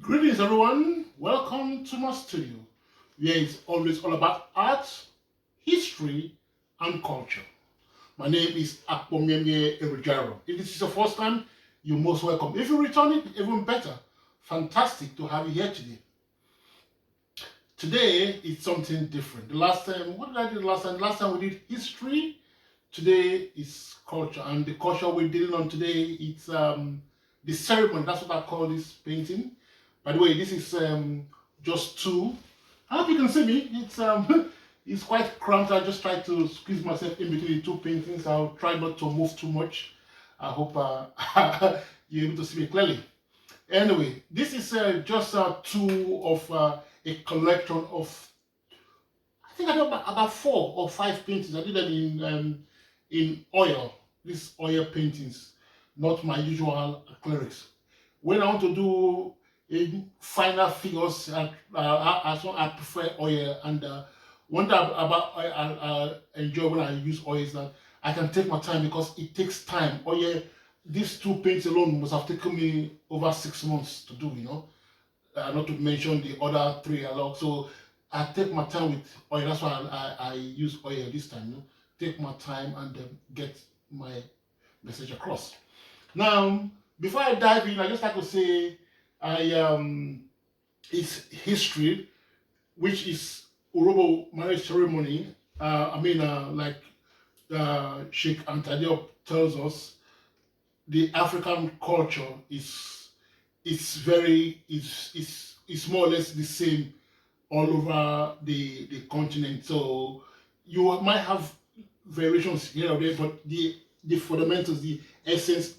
Greetings, everyone. Welcome to my studio, where it's always all about art, history, and culture. My name is ARTbyAKPOMIEMIE. If this is your first time, you're most welcome. If you return it, even better. Fantastic to have you here today. Today is something different. The last time, what did I do last time? Last time we did history. Today is culture, and the culture we're dealing on today, it's the ceremony. That's what I call this painting. By the way, this is just two. I hope you can see me. It's it's quite cramped. I just try to squeeze myself in between the two paintings. I'll try not to move too much. I hope you're able to see me clearly. Anyway, this is just two of a collection of, I think I did about 4 or 5 paintings. I did them in oil. These oil paintings, not my usual acrylics. When I want to do finer figures, I prefer oil. And one thing about oil I enjoy when I use oil is that I can take my time because it takes time. Oil, these two paints alone must have taken me over 6 months to do, not to mention the other 3 along. So I take my time with oil. That's why I use oil this time. Take my time and get my message across. Now, before I dive in, I just like to say it's history, which is Urhobo marriage ceremony. Like Sheikh Antadiop tells us, the African culture is more or less the same all over the continent. So you might have variations here or there, but the fundamentals, the essence,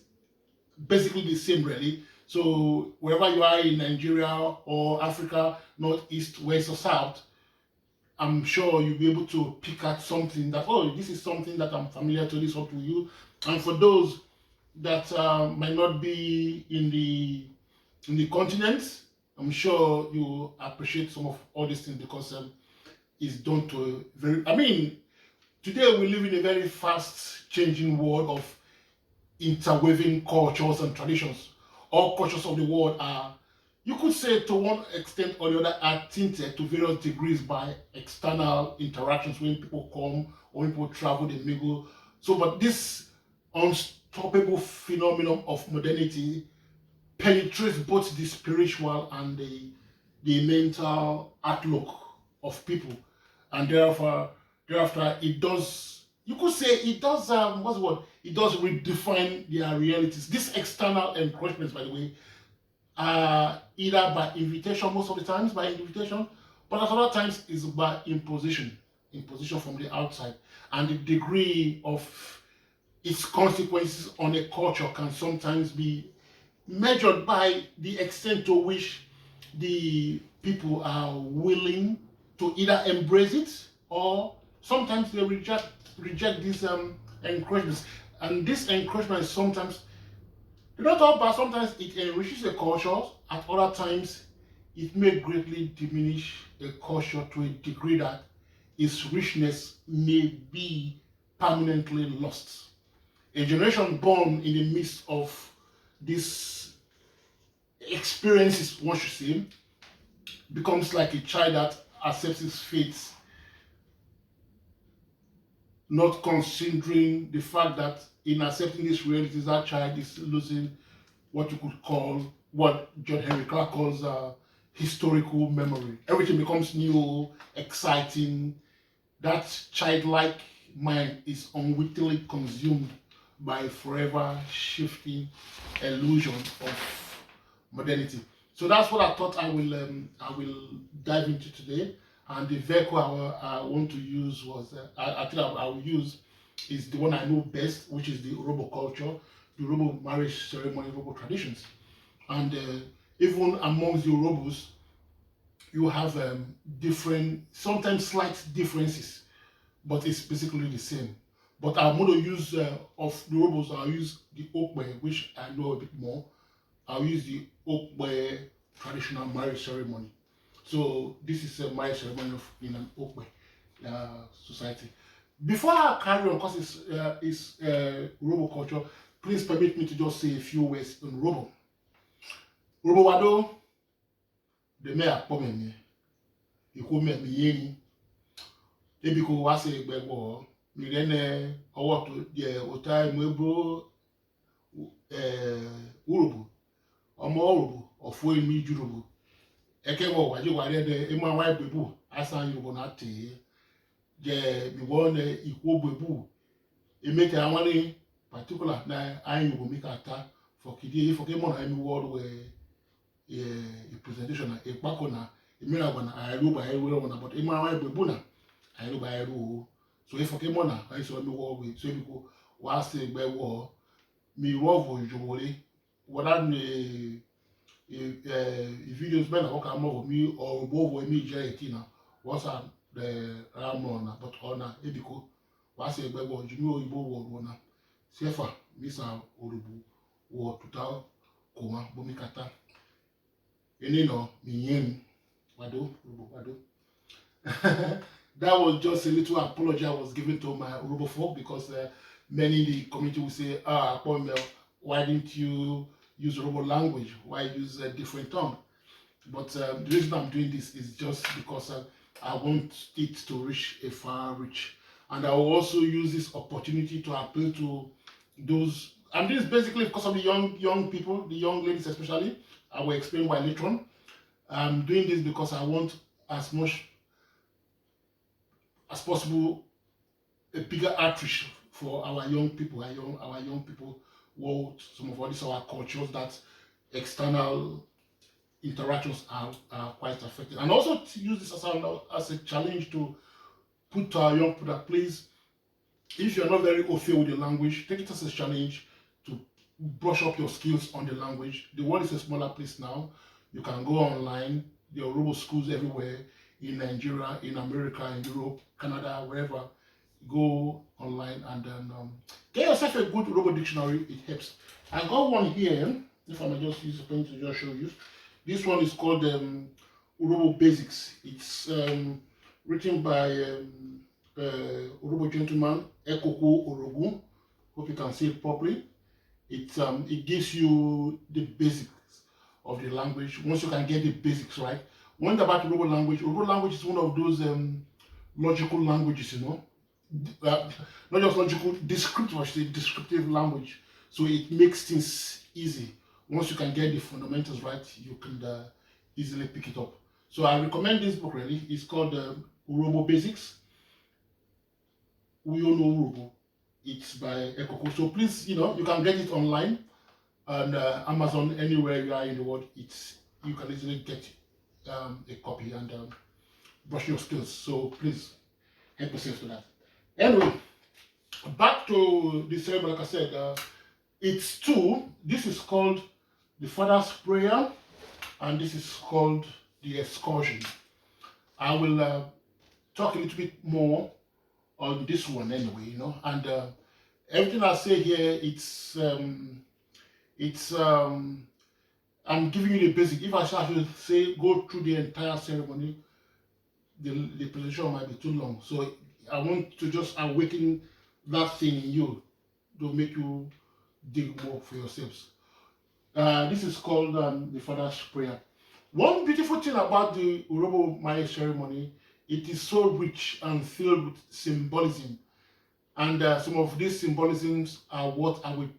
basically the same really. So wherever you are in Nigeria or Africa, north, east, west, or south, I'm sure you'll be able to pick out something that, oh, this is something that I'm familiar to, this up to you. And for those that might not be in the continent, I'm sure you appreciate some of all these things because it's done to today we live in a very fast changing world of interweaving cultures and traditions. All cultures of the world are, you could say to one extent or the other, are tinted to various degrees by external interactions. When people come or when people travel, they mingle. So, but this unstoppable phenomenon of modernity penetrates both the spiritual and the mental outlook of people, and thereafter it does, you could say it does, what's the word, it does redefine their realities. These external encouragements, by the way, are either by invitation, most of the times by invitation, but at other times is by imposition from the outside. And the degree of its consequences on a culture can sometimes be measured by the extent to which the people are willing to either embrace it, or sometimes they reject these encouragements. And this encouragement sometimes, they don't talk about, sometimes it enriches the culture, at other times it may greatly diminish a culture to a degree that its richness may be permanently lost. A generation born in the midst of these experiences, one should say, becomes like a child that accepts his fate, not considering the fact that in accepting these realities, that child is losing what you could call, what John Henry Clark calls historical memory. Everything becomes new, exciting. That childlike mind is unwittingly consumed by forever shifting illusion of modernity. So that's what I thought I will dive into today. And the vehicle I want to use was, I think I will use, is the one I know best, which is the Urhobo culture, the Urhobo marriage ceremony, Urhobo traditions. And even amongst the Urhobos, you have different, sometimes slight differences, but it's basically the same. But I'm going to use, of the Urhobos, I'll use the Okwe, which I know a bit more. I'll use the Okwe traditional marriage ceremony. So this is a marriage ceremony in an Okwe society. Before I carry on, because it's Urhobo culture, please permit me to just say a few words on Urhobo. Urhobo Wado, the me ARTbyAKPOMIEMIE. You come me yen. Ebiko was a big war. Mirene or to the Otai Mebo Urhobo or more Urhobo or for me Urhobo. Ekebo, what you were there, Emma White Bebu, as I you will not tea. Je be one equal Bebu. It make a money particular now. I will make a tap for Kidi for Kemon. I'm word where a presentation a bakona. A mirror I do by a will on about Emma White Bebuna. I do by a rule. So if I came on, I saw me war with so you go was the by war. Me war usually. What I'm videos men or come over me or above me Jatina. What's up the Ramona but honor Ebiko was a by war. You know you war one. Sefa Misa Urhobo war to tell Koma Bomikata. You know me yen. Wado Urhobo wado. That was just a little apology I was giving to my Urhobo folk because many in the community will say, why didn't you use Urhobo language? Why use a different tongue? But the reason I'm doing this is just because I want it to reach a far reach. And I will also use this opportunity to appeal to those, and this is basically because of the young people, the young ladies especially. I will explain why later on. I'm doing this because I want as much as possible a bigger outreach for our young people, our young people, world, some of all these our cultures that external interactions are quite affected. And also to use this as a challenge to put to our young people that please, if you're not very au fait with the language, take it as a challenge to brush up your skills on the language. The world is a smaller place now. You can go online. There are Urhobo schools everywhere in Nigeria, in America, in Europe, Canada, wherever. Go online and then get yourself a good Urhobo dictionary. It helps. I got one here. If I may just use a pen to just show you. This one is called Urhobo Basics. It's written by Urhobo gentleman Ekoko Orogun. Hope you can see it properly. It gives you the basics of the language. Once you can get the basics right. One thing about Urhobo language is one of those logical languages, you know. Not just logical, descriptive, I should say, descriptive language. So it makes things easy. Once you can get the fundamentals right, you can easily pick it up. So I recommend this book really. It's called Urhobo Basics. We all know Urhobo. It's by Ekoko. So please, you know, you can get it online and Amazon, anywhere you are in the world. You can easily get a copy and brush your skills. So please help yourself to that. Anyway, back to the ceremony. Like I said, it's two. This is called the Father's Prayer, and this is called the Escortion. I will talk a little bit more on this one anyway, you know. And everything I say here, I'm giving you the basic. If I should say go through the entire ceremony, the presentation might be too long. So I want to just awaken that thing in you to make you dig more for yourselves. This is called the Father's Prayer. One beautiful thing about the Urhobo marriage ceremony, it is so rich and filled with symbolism. And some of these symbolisms are what I will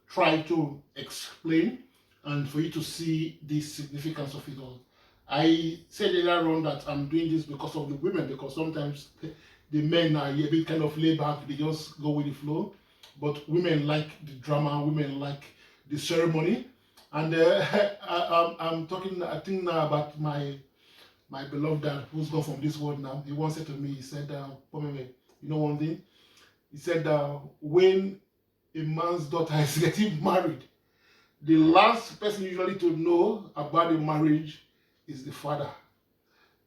try to explain and for you to see the significance of it all. I said earlier on that I'm doing this because of the women, because sometimes the men are a bit kind of laid back, they just go with the flow. But women like the drama, women like the ceremony. And I'm talking, I think now about my beloved dad who's gone from this world now. He once said to me, he said, you know one thing? He said, when a man's daughter is getting married, the last person usually to know about the marriage is the father,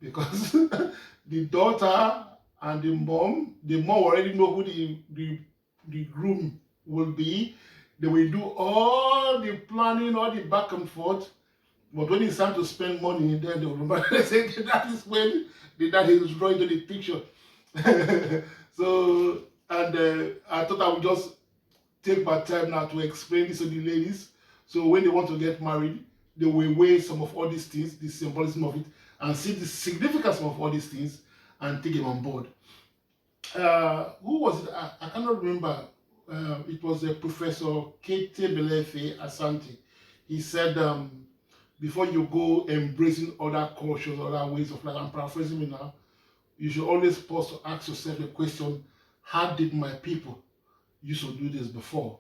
because the daughter and the mom already know who the groom will be. They will do all the planning, all the back and forth. But when it's time to spend money, then they will remember. They say that is when the dad is drawing into the picture. So, and I thought I would just take my time now to explain this to the ladies. So when they want to get married, they will weigh some of all these things, the symbolism of it, and see the significance of all these things and take them on board. Who was it? I cannot remember. It was a Professor Kemetic Asante. He said, before you go embracing other cultures, other ways of life, I'm paraphrasing it now, you should always pause to ask yourself the question, how did my people used to do this before?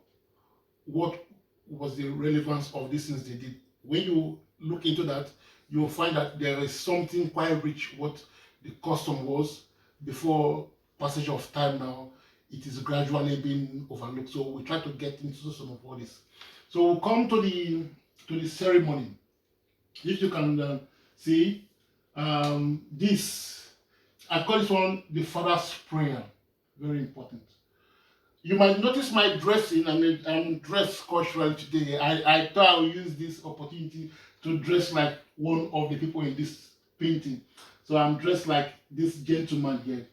What was the relevance of these things they did? When you look into that, you'll find that there is something quite rich what the custom was before passage of time. Now it is gradually being overlooked. So we try to get into some of all this. So we'll come to the ceremony. If you can see this, I call this one the Father's Prayer. Very important. You might notice my dressing. I'm dressed culturally today. I thought I would use this opportunity to dress like one of the people in this painting. So I'm dressed like this gentleman here.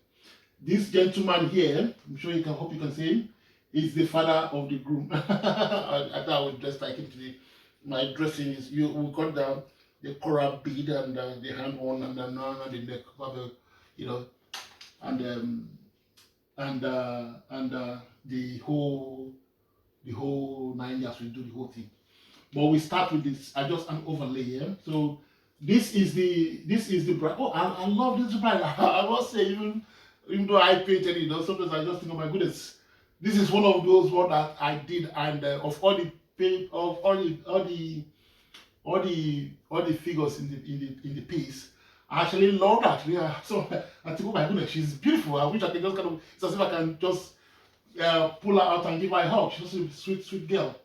This gentleman here, I'm sure you can, hope you can see him, is the father of the groom. I thought I would dress like him today. My dressing is, we got the coral bead and the hand on and the neck, you know, and the whole 9 years we do the whole thing. But we start with this. I just an overlay here. So this is the bride. Oh, I love this bride. I must say, even though I painted it, sometimes I just think, oh my goodness, this is one of those what that I did, and of all the figures in the piece, I actually love that. Yeah, so I think, oh my goodness, she's beautiful. I wish I could just kind of, it's as if I can just pull her out and give her a hug. She's a sweet girl.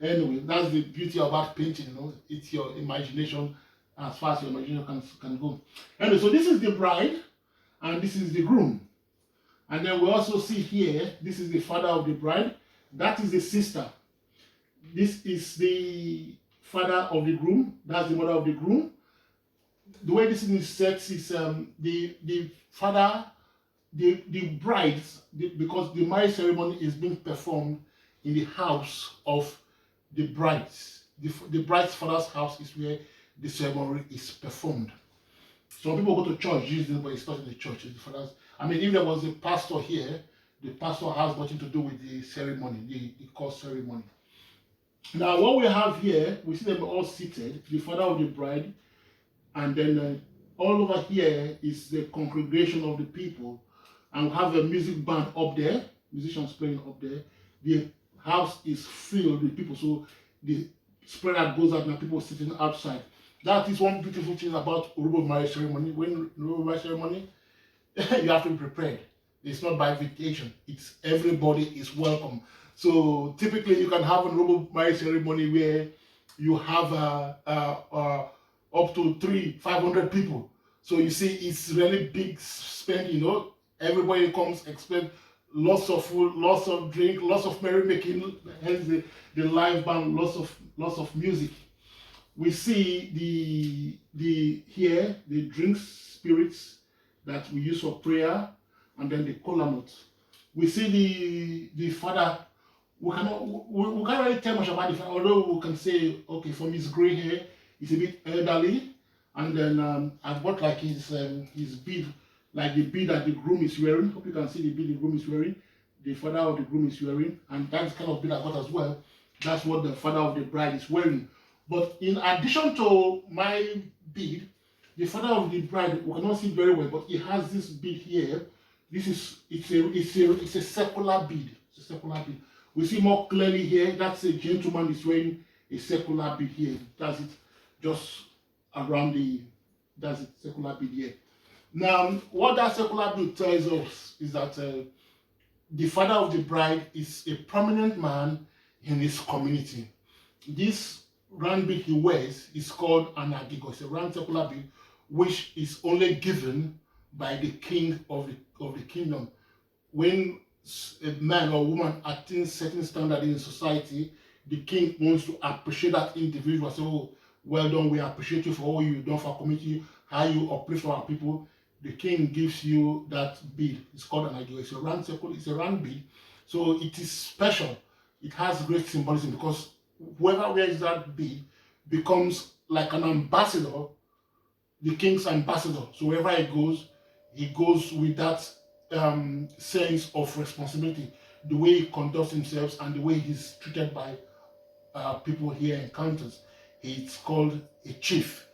Anyway, that's the beauty about painting. You know, it's your imagination, as far as your imagination can go. Anyway, so this is the bride, and this is the groom. And then we also see here, this is the father of the bride. That is the sister. This is the father of the groom. That's the mother of the groom. The way this is set is the father, the brides, because the marriage ceremony is being performed in the house of the brides. The bride's father's house is where the ceremony is performed. Some people go to church usually, but it's not in the church. It's the father's. I mean, if there was a pastor here, the pastor has nothing to do with the ceremony, the court ceremony. Now, what we have here, we see them all seated, the father of the bride, and then all over here is the congregation of the people, and we have a music band up there, musicians playing up there. The house is filled with people, so the spread goes out and people sitting outside. That is one beautiful thing about Urhobo marriage ceremony. When Urhobo marriage ceremony, you have to be prepared. It's not by invitation. It's everybody is welcome. So typically, you can have an Urhobo marriage ceremony where you have up to 300-500 people. So you see, it's really big spend. You know, everybody comes, expect lots of food, lots of drink, lots of merrymaking. Hence the live band, lots of music. We see the drinks, spirits that we use for prayer, and then the kola nut. We see the father. We can't really tell much about the father, although we can say, okay, from his gray hair, he's a bit elderly, and then I've got like his bead, like the bead that the groom is wearing. Hope you can see the bead the groom is wearing, the father of the groom is wearing, and that's kind of bead I got as well. That's what the father of the bride is wearing. But in addition to my bead, the father of the bride, we cannot see very well, but he has this bead here. It's a circular bead. It's a circular bead. We see more clearly here. That's a gentleman is wearing a circular bead here. That's it, just around that's it, circular bead here. Now, what that circular bead tells us is that the father of the bride is a prominent man in his community. This round bead he wears is called an ankh. It's a round circular bead which is only given by the king of the kingdom. When a man or woman attains certain standard in society, the king wants to appreciate that individual. So, oh, well done, we appreciate you for all you've done for our community, how you uplift our people. The king gives you that bead. It's called an ankh. It's a round circle, it's a round bead. So it is special. It has great symbolism because whoever wears that bead becomes like an ambassador, the king's ambassador. So wherever he goes with that sense of responsibility, the way he conducts himself and the way he's treated by people here encounters. It's called a chief.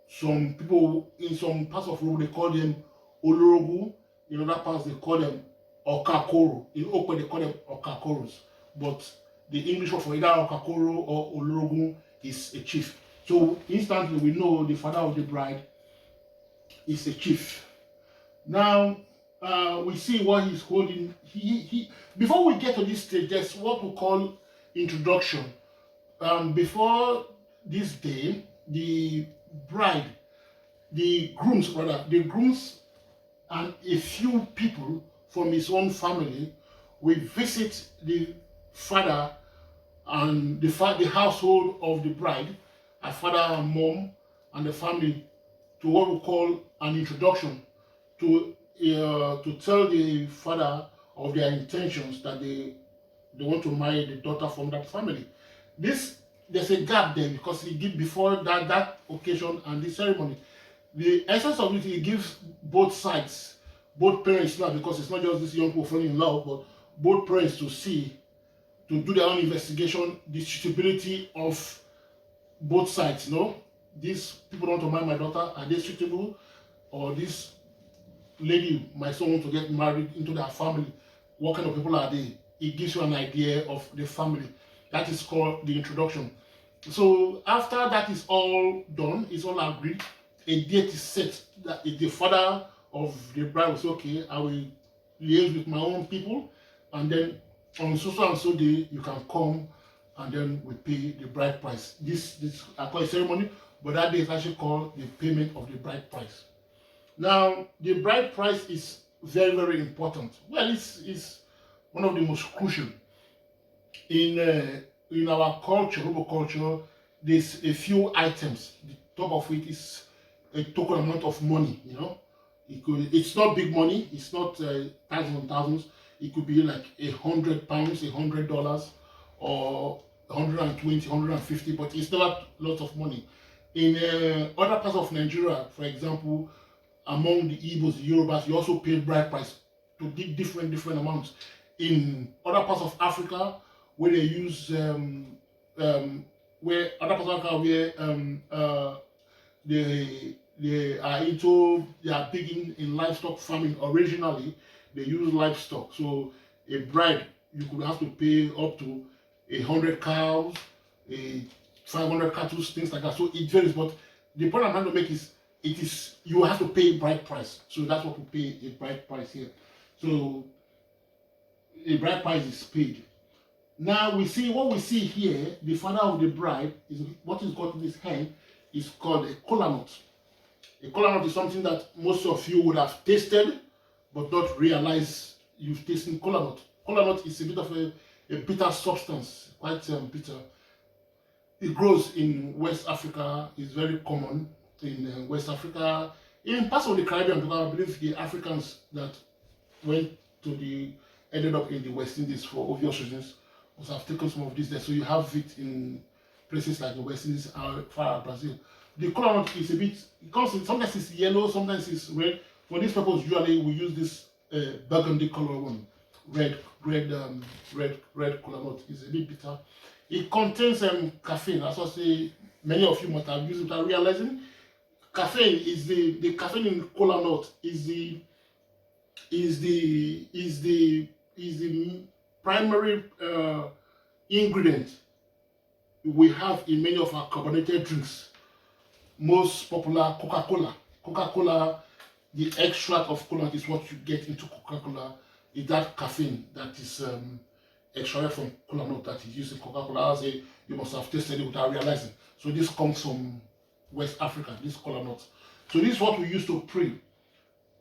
Some people in some parts of Urhobo they call them Urhobo. In other parts they call them Okakoro. In Okwe they call them Okakoros. But the English word for either Okakoro or Urhobo is a chief. So instantly we know the father of the bride is a chief. Now we see what he's holding. He before we get to this stage, there's what we call introduction. Before this day, the grooms and a few people from his own family will visit the father and the household of the bride, a father and mom and the family, to what we call an introduction, to tell the father of their intentions that they want to marry the daughter from that family. There's a gap there because he did before that occasion and this ceremony. The essence of it, he gives both sides, both parents now, because it's not just this young people falling in love, but both parents to do their own investigation, the suitability of both sides. These people want to marry my daughter, are they suitable? Or this lady, my son, want to get married into their family, what kind of people are they? It gives you an idea of the family. That is called the introduction. So after that is all done, it's all agreed, a date is set that if the father of the bride was okay, I will liaise with my own people, and then on so and so day you can come, and then we pay the bride price. This I call it ceremony, but that day is actually called the payment of the bride price. Now the bride price is very, very important. Well, it's one of the most crucial in our culture, Urhobo culture. There's a few items. The top of it is a token amount of money. It's not big money. It's not thousands and thousands. It could be like £100, $100, or 120, 150. But it's not lots of money. In other parts of Nigeria, for example, among the Igbos, the Urhobos, you also pay bride price to different amounts. In other parts of Africa, where they use where other parts of Africa where they are big in livestock farming. Originally, they use livestock. So a bride, you could have to pay up to 100 cows, 500 cattle, things like that. So it varies. But the point I'm trying to make is, you have to pay bride price. So that's what we pay a bride price here. So a bride price is paid. Now we see what we see here. The father of the bride is what he's got in his hand is called a kola nut. A kola nut is something that most of you would have tasted, but not realize you've tasted kola nut. Kola nut is a bit of a bitter substance, quite bitter. It grows in West Africa. It's very common in West Africa, in parts of the Caribbean, because I believe the Africans that ended up in the West Indies for obvious reasons must have taken some of this there. So you have it in places like the West Indies, far as Brazil. The color is a bit, sometimes it's yellow, sometimes it's red. For this purpose, usually we use this burgundy color one, red color nut. It's a bit bitter. It contains caffeine. As I say, many of you must have used it without realizing. Caffeine is the caffeine in kola nut is the primary ingredient we have in many of our carbonated drinks. Most popular Coca-Cola. Coca-Cola, the extract of cola is what you get into Coca-Cola. Is that caffeine that is extracted from kola nut that is used in Coca-Cola. I say you must have tasted it without realizing. So this comes from West Africa, this kola nut. So this is what we used to pray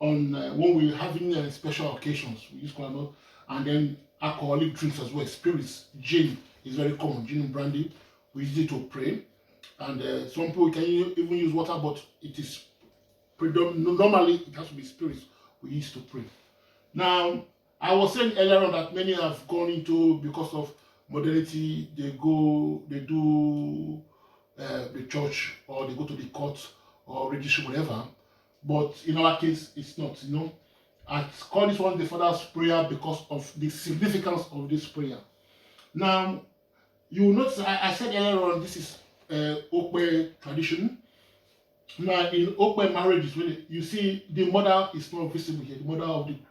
on when we're having special occasions. We use kola nut, and then alcoholic drinks as well, spirits. Gin is very common, gin and brandy. We use it to pray, and some people can even use water, but it is normally it has to be spirits we use to pray. Now, I was saying earlier on that many have gone into, because of modernity, they do the church, or they go to the court or registry, whatever. But in our case, it's not. I call this one the Father's Prayer because of the significance of this prayer. Now, you will notice I said earlier on, this is Okwe tradition. Now, in Okwe marriages, when you see the mother is not visible here, the mother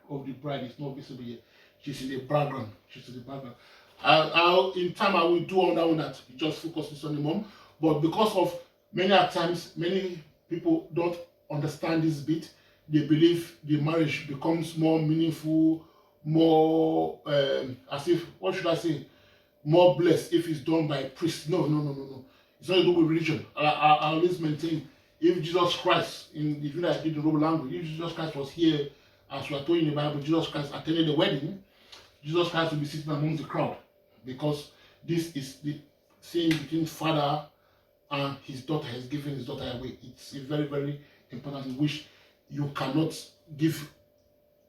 of the bride is not visible here. She's in the background. She's in the background. In time, I will do on that one that just focuses on the mom. But because of many times, many people don't understand this bit. They believe the marriage becomes more meaningful, more as if, what should I say, more blessed if it's done by a priest. No. It's not to do with religion. I always maintain, if Jesus Christ, if you guys did the Urhobo language, if Jesus Christ was here, as we are told in the Bible, Jesus Christ attended the wedding, Jesus Christ will be sitting among the crowd, because this is the thing between father and his daughter. He's giving his daughter away. It's a very, very important, which you cannot give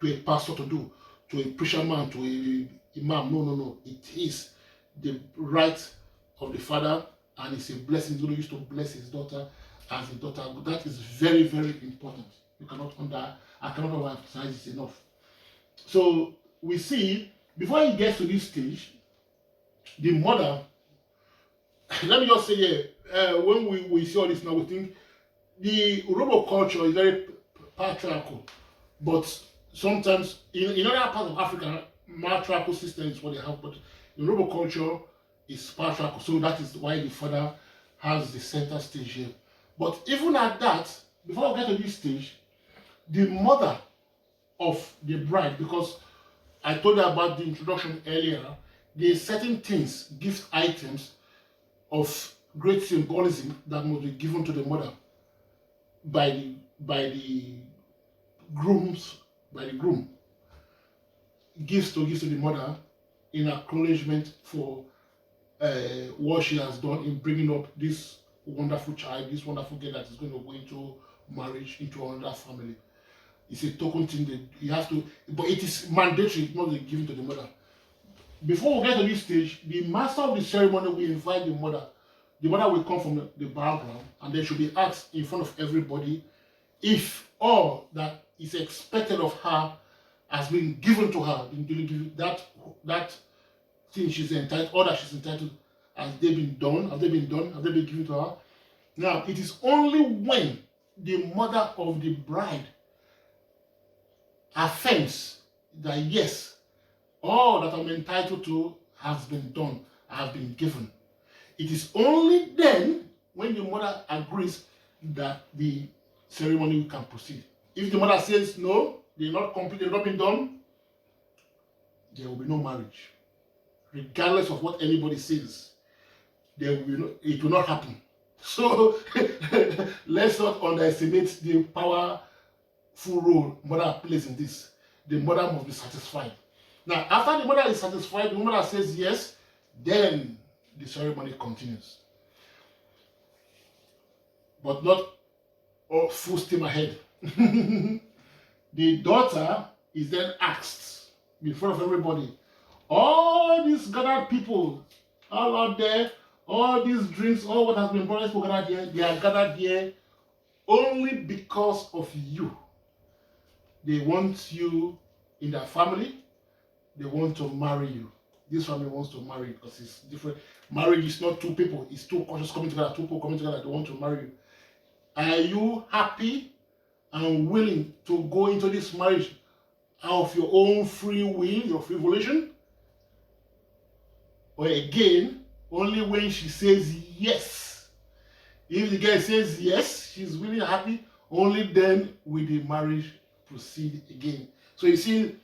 to a pastor to do, to a preacher man, to a imam. No. It is the right of the father, and it's a blessing. He used to bless his daughter as a daughter. That is very, very important. I cannot emphasize this enough. So we see, before he gets to this stage, the mother, let me just say here, when we see all this now, we think the Urhobo culture is very patriarchal, but sometimes in other parts of Africa, matriarchal system is what they have, but the Urhobo culture is patriarchal, so that is why the father has the center stage here. But even at that, before we get to this stage, the mother of the bride, because I told you about the introduction earlier, there are certain things, gift items of great symbolism that must be given to the mother by the groom. Gifts to give to the mother in acknowledgement for what she has done in bringing up this wonderful child, this wonderful girl that is going to go into marriage, into another family. It's a token thing that you have to, but it is mandatory, not given to the mother. Before we get to this stage, the master of the ceremony will invite the mother. The mother will come from the background, and then she'll be asked in front of everybody if all that is expected of her has been given to her, that thing she's entitled, all that she's entitled, has they been done? Have they been given to her? Now, it is only when the mother of the bride affirms that yes, all that I'm entitled to has been done, has been given. It is only then, when the mother agrees, that the ceremony can proceed. If the mother says no, they're not complete, they've not been done, there will be no marriage. Regardless of what anybody says, it will not happen. So let's not underestimate the powerful role mother plays in this. The mother must be satisfied. Now, after the mother is satisfied, the mother says yes, then the ceremony continues. But not all full steam ahead. The daughter is then asked in front of everybody, all these gathered people, all out there, all these drinks, all what has been brought for gathered here, they are gathered here only because of you. They want you in their family. They want to marry you. This family wants to marry you because it's different. Marriage is not two people. It's two cultures coming together, two people coming together. They want to marry you. Are you happy and willing to go into this marriage out of your own free will, your free volition? Or again, only when she says yes. If the girl says yes, she's really happy, only then will the marriage proceed again. So you see,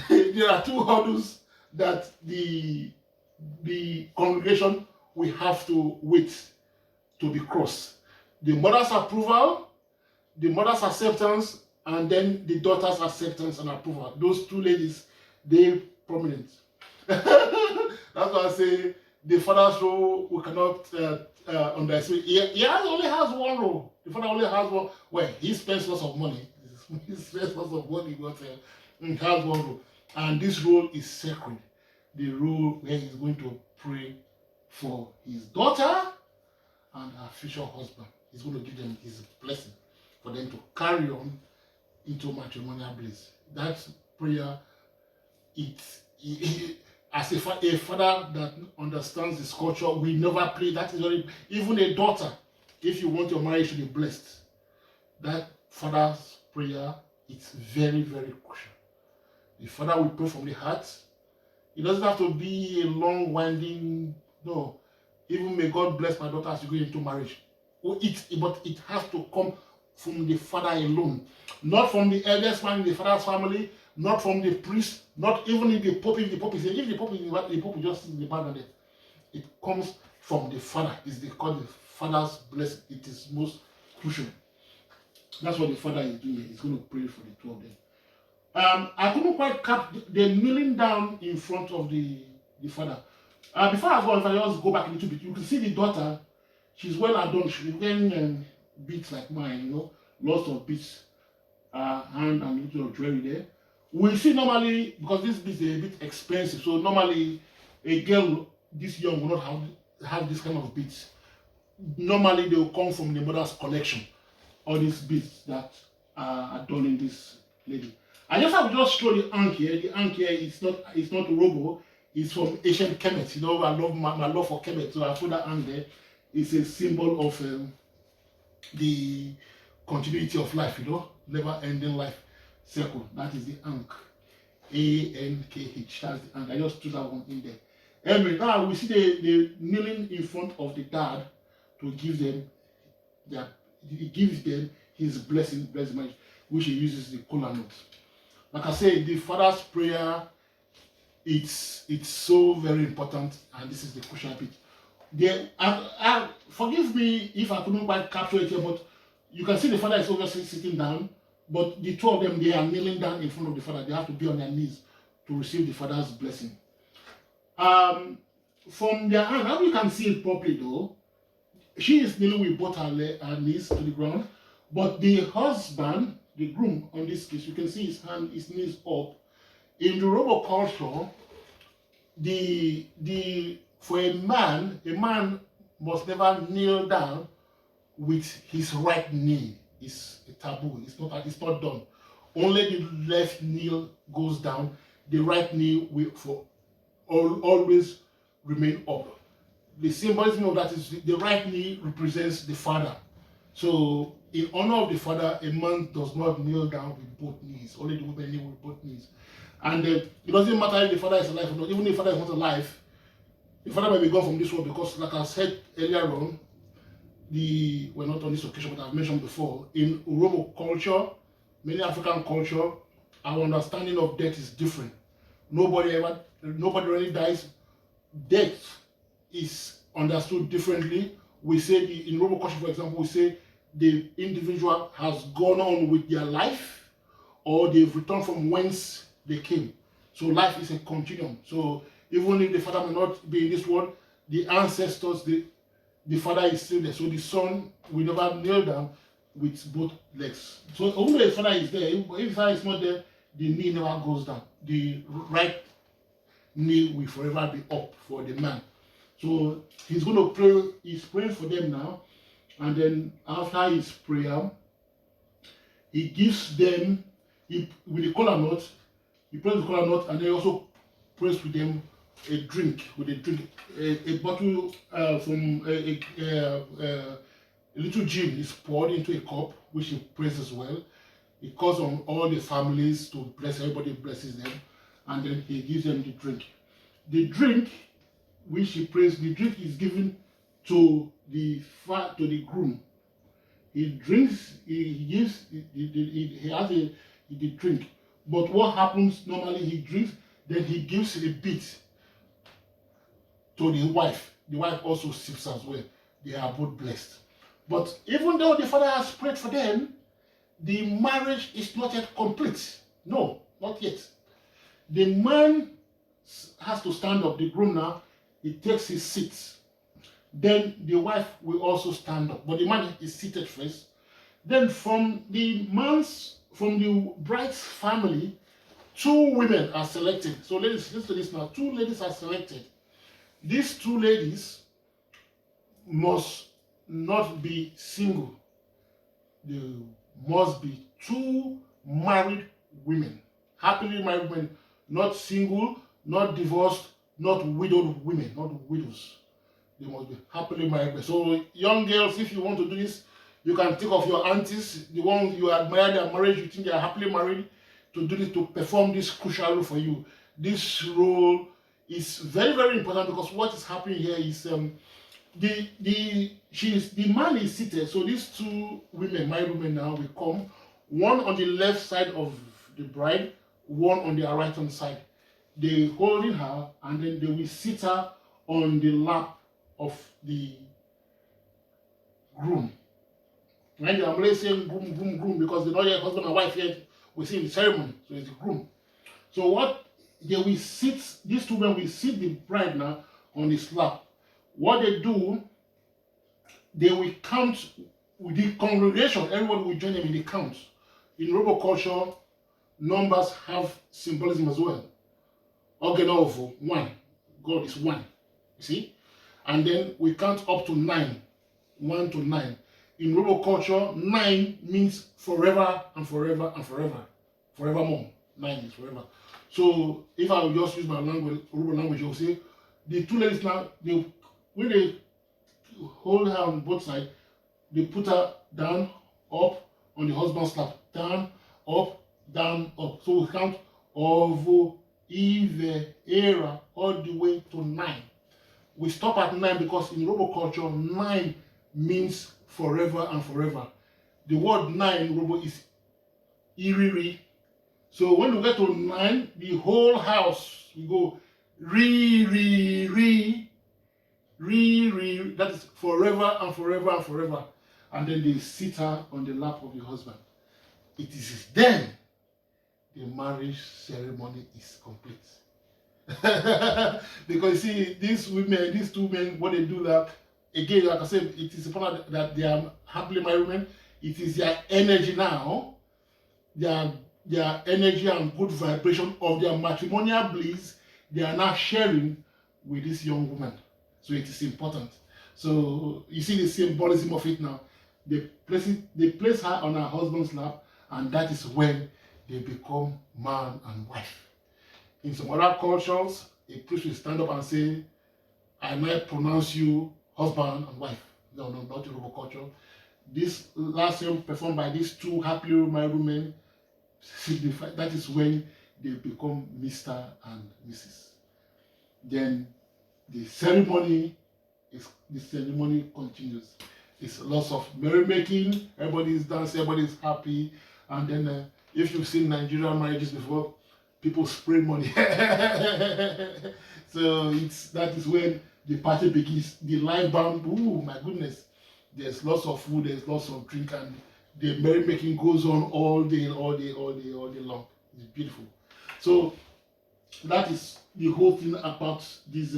there are two hurdles that the congregation will have to wait to be crossed. The mother's approval, the mother's acceptance, and then the daughter's acceptance and approval. Those two ladies, they're prominent. That's why I say the father's role we cannot underestimate. He only has one role. The father only has one. Well, he spends lots of money. He spends lots of money, but he has one role. And this role is sacred. The role where he's going to pray for his daughter and her future husband. He's going to give them his blessing for them to carry on into matrimonial bliss. That prayer, as a father that understands this culture, we never pray. That is very, even a daughter, if you want your marriage to be blessed, that father's prayer, it's very, very crucial. The father will pray from the heart. It doesn't have to be a long, winding, no. Even may God bless my daughter as you go into marriage. But it has to come from the father alone. Not from the eldest man in the father's family, not from the priest, not even if the pope. If the pope is just in the back. It comes from the father. It's called the father's blessing. It is most crucial. That's what the father is doing. He's going to pray for the two of them. I couldn't quite cap the kneeling down in front of the father. Before I go, if I just go back a little bit, you can see the daughter. She's well adorned. She's wearing beads like mine, you know, lots of beads, hand and a little jewelry there. We see normally, because this beads are a bit expensive, so normally a girl this young will not have this kind of beads. Normally they will come from the mother's collection. All these beads that are adorning this lady. I just have to just show the ankh here. The ankh here is not Urhobo. It's from ancient Kemetic. You know, I love my love for Kemetic, so I put that ankh there. It's a symbol of the continuity of life, you know, never-ending life circle. That is the ankh. A-N-K-H. That's the ankh. I just threw that one in there. Anyway, now we see the kneeling in front of the dad to give them he gives them his blessing, which he uses the kola note. Like I said, the father's prayer, it's so very important, and this is the crucial bit. Forgive me if I couldn't quite capture it here, but you can see the father is obviously sitting down, but the two of them, they are kneeling down in front of the father. They have to be on their knees to receive the father's blessing. From their hand, how you can see it properly though, she is kneeling with both her knees to the ground, but the husband, the groom on this case, you can see his knees up. In the Urhobo culture, for a man must never kneel down with his right knee. It's a taboo. It's not done. Only the left knee goes down. The right knee will always remain up. The symbolism of that is the right knee represents the father. So in honor of the father, a man does not kneel down with both knees. Only the woman kneel with both knees. And it doesn't matter if the father is alive or not. Even if the father is not alive, the father may be gone from this world, because like I said earlier on, we're not on this occasion, but I've mentioned before, in Urhobo culture, many African culture, our understanding of death is different. Nobody really dies. Death is understood differently. We say in Urhobo culture, for example, we say the individual has gone on with their life, or they've returned from whence they came. So life is a continuum. So even if the father may not be in this world, the ancestors, the father is still there. So the son will never kneel down with both legs. So even though the father is there, if the father is not there, the knee never goes down. The right knee will forever be up for the man. So he's going to pray. He's praying for them now, and then after his prayer, he gives them with the kola nut. He prays the kola nut, and then he also prays with them a drink. A bottle from a little gin is poured into a cup, which he prays as well. He calls on all the families to bless. Everybody blesses them, and then he gives them the drink. The drink, which he prays, the drink is given to the groom. He drinks. He has the drink. But what happens normally? He drinks, then he gives a bit to the wife. The wife also sips as well. They are both blessed. But even though the father has prayed for them, the marriage is not yet complete. No, not yet. The man has to stand up. The groom now, he takes his seat. Then the wife will also stand up. But the man is seated first. Then from the bride's family, 2 women are selected. So ladies, listen to this now. 2 ladies are selected. These 2 ladies must not be single. There must be two married women, happily married women, not single, not divorced, not widowed women, not widows. They must be happily married. So young girls, if you want to do this, you can think of your aunties, the ones you admire their marriage, you think they are happily married, to do this, to perform this crucial role for you. This role is very, very important, because what is happening here is the man is seated. So these two women, married women now, will come, one on the left side of the bride, one on the right hand side. They holding her, and then they will sit her on the lap of the groom. Right? I'm always saying groom, groom, groom, because they're not yet husband and wife yet. We see in the ceremony, so it's the groom. So what they will sit, these two men will sit the bride now on his lap. What they do, they will count with the congregation. Everyone will join them in the count. In Urhobo culture, numbers have symbolism as well. Organovo, one. God is one. You see? And then we count up to 9. 1 to 9. In Urhobo culture, 9 means forever and forever and forever. Forevermore. 9 is forever. So if I will just use my language, Urhobo language, you'll say the two ladies now, when they hold her on both sides, they put her down, up on the husband's lap. Down, up, down, up. So we count Ovo, Eve, Era, all the way to 9. We stop at 9 because in Urhobo culture, 9 means forever and forever. The word 9 in Urhobo is iriri. So when we get to 9, the whole house, we go re, re, re, re, re. That is forever and forever and forever. And then they sit her on the lap of the husband. It is then the marriage ceremony is complete. Because you see, these women, these two men, what they do that, again, like I said, it is important that they are happily married women. It is their energy now, their energy and good vibration of their matrimonial bliss, they are now sharing with this young woman. So it is important. So you see the symbolism of it now. They place her on her husband's lap, and that is when they become man and wife. In some other cultures, a priest will stand up and say, I might pronounce you husband and wife. No, not in Urhobo culture. This last song performed by these two happily married women signify that is when they become Mr. and Mrs. Then the ceremony continues. It's lots of merrymaking, everybody is dancing, everybody is happy, and then if you've seen Nigerian marriages before, people spray money. So that is when the party begins. The live band, oh my goodness, there's lots of food, there's lots of drink, and the merrymaking goes on all day long. It's beautiful. So that is the whole thing about this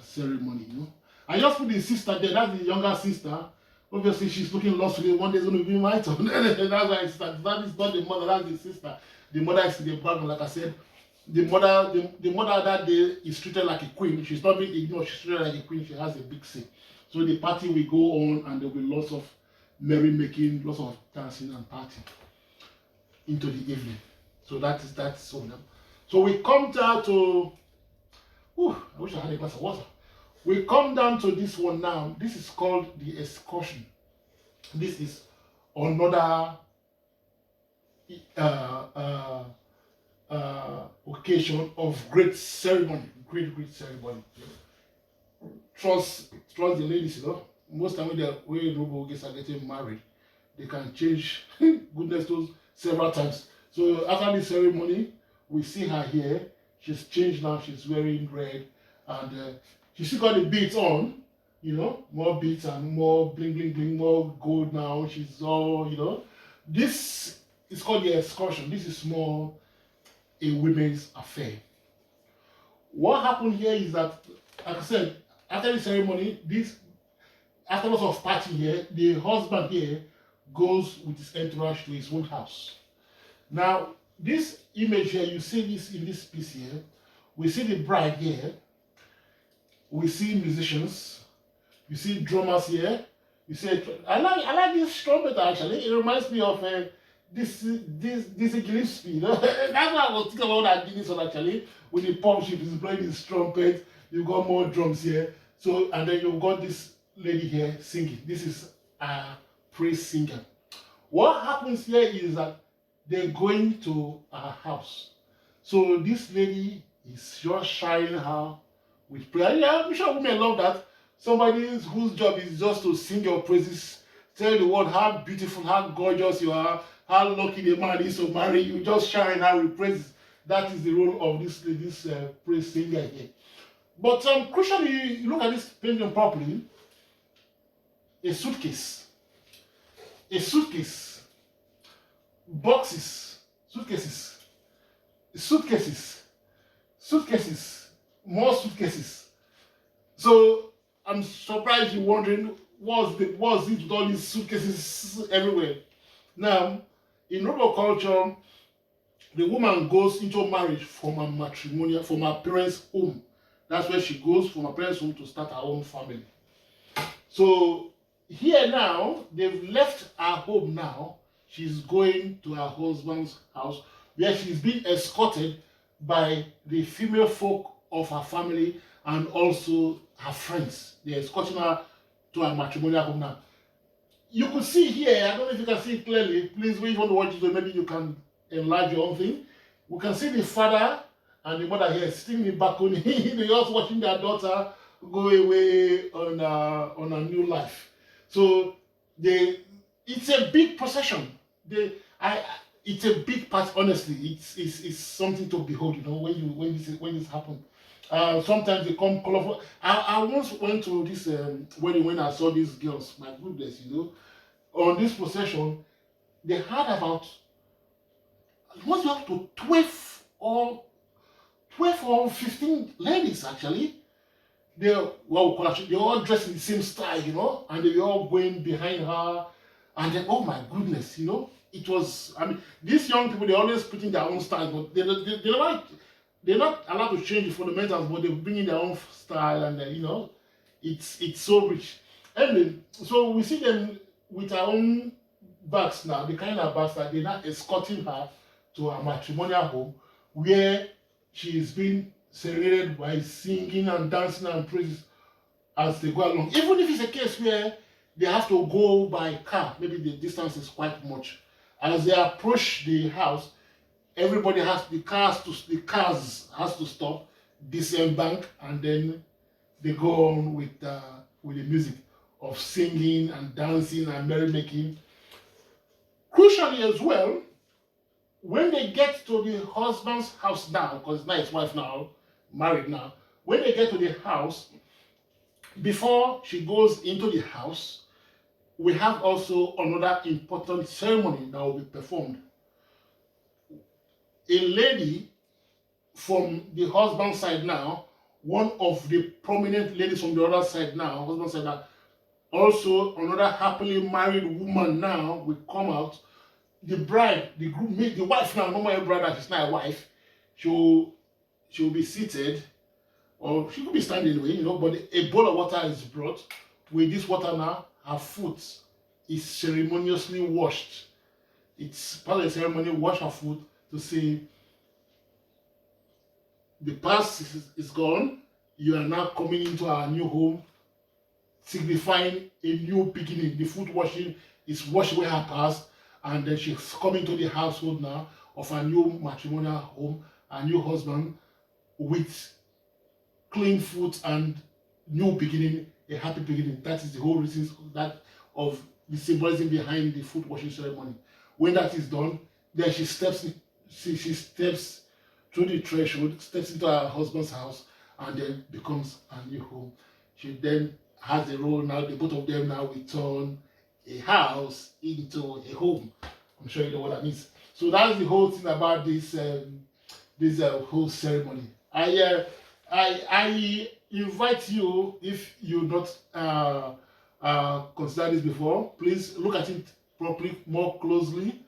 ceremony. You know, I just put the sister there. That's the younger sister. Obviously, she's looking lost today. One day is going to be my turn. That's why I started. That is not the mother. That's the sister. The mother is in the background, like I said. The mother that day is treated like a queen. She's not being ignored. She's treated like a queen. She has a big say. So the party will go on, and there will be lots of merrymaking, lots of dancing and partying into the evening. So that's so. So we come down to. I wish I had a glass of water. We come down to this one now. This is called the escortion. This is another occasion of great ceremony, great ceremony. Trust the ladies, you know. Most time when Urhobo guests are getting married, they can change goodness knows several times. So after this ceremony, we see her here. She's changed now. She's wearing red, and she still got the beads on. You know, more beads and more bling bling bling, more gold now. She's all, you know. This is called the escortion. This is more a women's affair. What happened here is that, like I said, after the ceremony, after lots of party here, the husband here goes with his entourage to his own house. Now, this image here, you see this in this piece here. We see the bride here. We see musicians. You see drummers here. You see, I like this trumpet actually. It reminds me of this Gillespie. You know, that's what I was thinking about that Guinness one actually. With the pump ship is playing his trumpet. You got more drums here. So and then you've got this lady here singing. This is a praise singer. What happens here is that they're going to her house. So this lady is just shining her with prayer. Yeah, I'm sure women love that. Somebody whose job is just to sing your praises, tell the world how beautiful, how gorgeous you are, how lucky the man is to marry you, just shine her with praises. That is the role of this praise singer here. But crucially, you look at this painting properly, a suitcase, boxes, suitcases, more suitcases. So I'm surprised you're wondering what's it with all these suitcases everywhere. Now, in Urhobo culture, the woman goes into marriage from her parents' home. That's where she goes from her parents' home to start her own family. So here now, they've left her home now. She's going to her husband's house where she's being escorted by the female folk of her family and also her friends. They're escorting her to her matrimonial home now. You could see here, I don't know if you can see it clearly. Please, when you want to watch it, maybe you can enlarge your own thing. We can see the father and the mother here sitting in the balcony. They're also watching their daughter go away on a new life. So it's a big procession. It's a big part. Honestly, it's something to behold. You know, when this happens. Sometimes they come colorful. I once went to this wedding when I saw these girls. My goodness, you know, on this procession, they had about almost up to 12 or 15 ladies actually. They're all dressed in the same style, you know, and they were all going behind her. And then, oh my goodness, you know, it was. I mean, these young people, they're always putting their own style, but they're not allowed to change the fundamentals, but they bring in their own style, and you know, it's so rich. Anyway, so we see them with our own bags now, the kind of bags that they're not escorting her to her matrimonial home, where she is being serenaded by singing and dancing and praises as they go along. Even if it's a case where they have to go by car, maybe the distance is quite much. As they approach the house, everybody the cars has to stop, disembark, and then they go on with the music of singing and dancing and merrymaking. Crucially as well, when they get to the husband's house now, because now his wife now, married now, when they get to the house, before she goes into the house, we have also another important ceremony that will be performed. A lady from the husband's side now, one of the prominent ladies from the other side now, husband side now, also another happily married woman now will come out. The bride, the wife now, no more a bride, she's not a wife. She'll be seated, or she could be standing anyway, you know, but a bowl of water is brought. With this water now, her foot is ceremoniously washed. It's part of the ceremony, wash her foot to say, the past is gone, you are now coming into our new home, signifying a new beginning. The foot washing is wash away her past, and then she's coming to the household now of a new matrimonial home, a new husband, with clean foot and new beginning, a happy beginning. That is the whole reason of the symbolism behind the foot washing ceremony. When that is done, then she steps through the threshold, steps into her husband's house, and then becomes a new home. She then has a role now. The both of them now will turn a house into a home. I'm sure you know what that means. So that's the whole thing about this whole ceremony. I invite you, if you not considered this before, please look at it properly, more closely.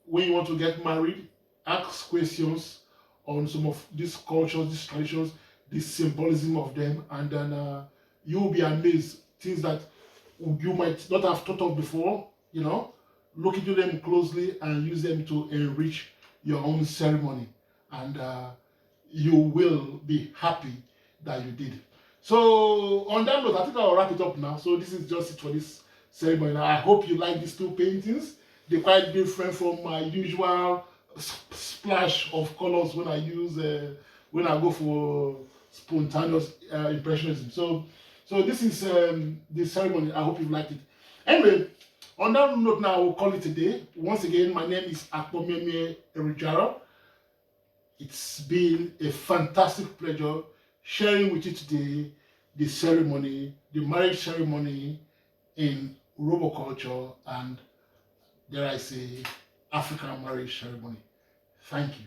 When you want to get married, ask questions on some of these cultures, these traditions, this symbolism of them, and then you'll be amazed things that you might not have thought of before, you know. Look into them closely and use them to enrich your own ceremony. And you will be happy that you did. So on that note, I think I'll wrap it up now. So this is just it for this ceremony. I hope you like these two paintings. They're quite different from my usual splash of colors when I use when I go for spontaneous impressionism. So this is the ceremony. I hope you liked it. Anyway, on that note now, I will call it a day. Once again, my name is ARTbyAKPOMIEMIE Erijara. It's been a fantastic pleasure sharing with you today the ceremony, the marriage ceremony in Urhobo culture and, dare I say, African marriage ceremony. Thank you.